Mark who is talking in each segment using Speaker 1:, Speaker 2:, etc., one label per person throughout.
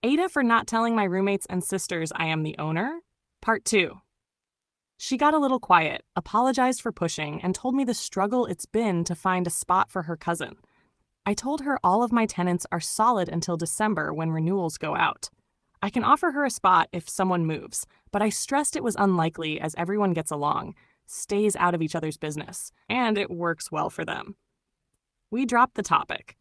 Speaker 1: AITA for not telling my roommates and sisters I am the owner. Part 2. She got a little quiet, apologized for pushing, and told me the struggle it's been to find a spot for her cousin. I told her all of my tenants are solid until December when renewals go out. I can offer her a spot if someone moves, but I stressed it was unlikely as everyone gets along, stays out of each other's business, and it works well for them. We dropped the topic.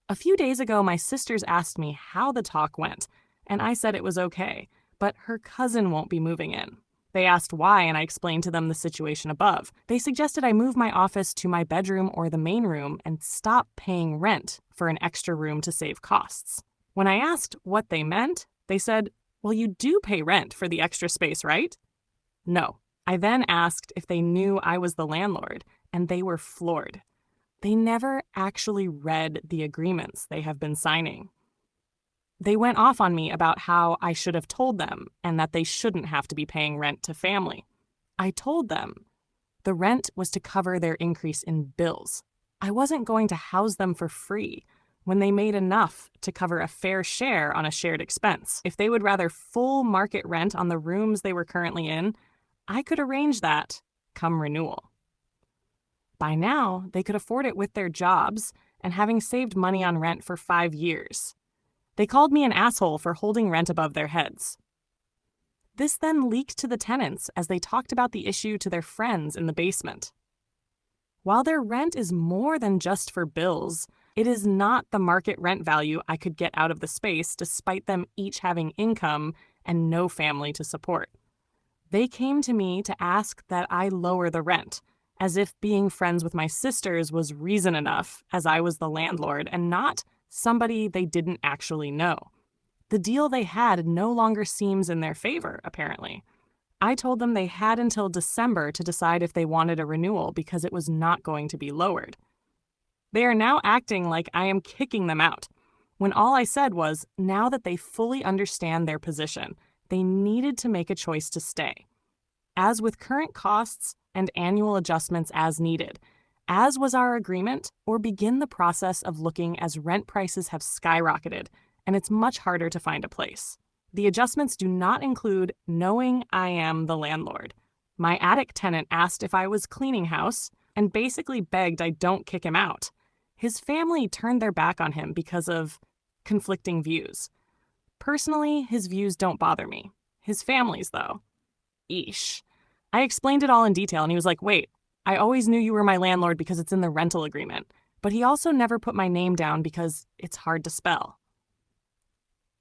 Speaker 1: A few days ago, my sisters asked me how the talk went, and I said it was okay, but her cousin won't be moving in. They asked why, and I explained to them the situation above. They suggested I move my office to my bedroom or the main room and stop paying rent for an extra room to save costs. When I asked what they meant, they said, "Well, you do pay rent for the extra space, right?" No. I then asked if they knew I was the landlord, and they were floored. They never actually read the agreements they have been signing. They went off on me about how I should have told them and that they shouldn't have to be paying rent to family. I told them the rent was to cover their increase in bills. I wasn't going to house them for free when they made enough to cover a fair share on a shared expense. If they would rather full market rent on the rooms they were currently in, I could arrange that come renewal. By now, they could afford it with their jobs and having saved money on rent for 5 years. They called me an asshole for holding rent above their heads. This then leaked to the tenants as they talked about the issue to their friends in the basement. While their rent is more than just for bills, it is not the market rent value I could get out of the space despite them each having income and no family to support. They came to me to ask that I lower the rent, as if being friends with my sisters was reason enough, as I was the landlord and not somebody they didn't actually know. The deal they had no longer seems in their favor, apparently. I told them they had until December to decide if they wanted a renewal because it was not going to be lowered. They are now acting like I am kicking them out, when all I said was, now that they fully understand their position, they needed to make a choice to stay. As with current costs and annual adjustments as needed, as was our agreement, or begin the process of looking as rent prices have skyrocketed and it's much harder to find a place. The adjustments do not include knowing I am the landlord. My attic tenant asked if I was cleaning house and basically begged I don't kick him out. His family turned their back on him because of conflicting views. Personally, his views don't bother me. His family's, though. Eesh. I explained it all in detail, and he was like, wait, I always knew you were my landlord because it's in the rental agreement, but he also never put my name down because it's hard to spell.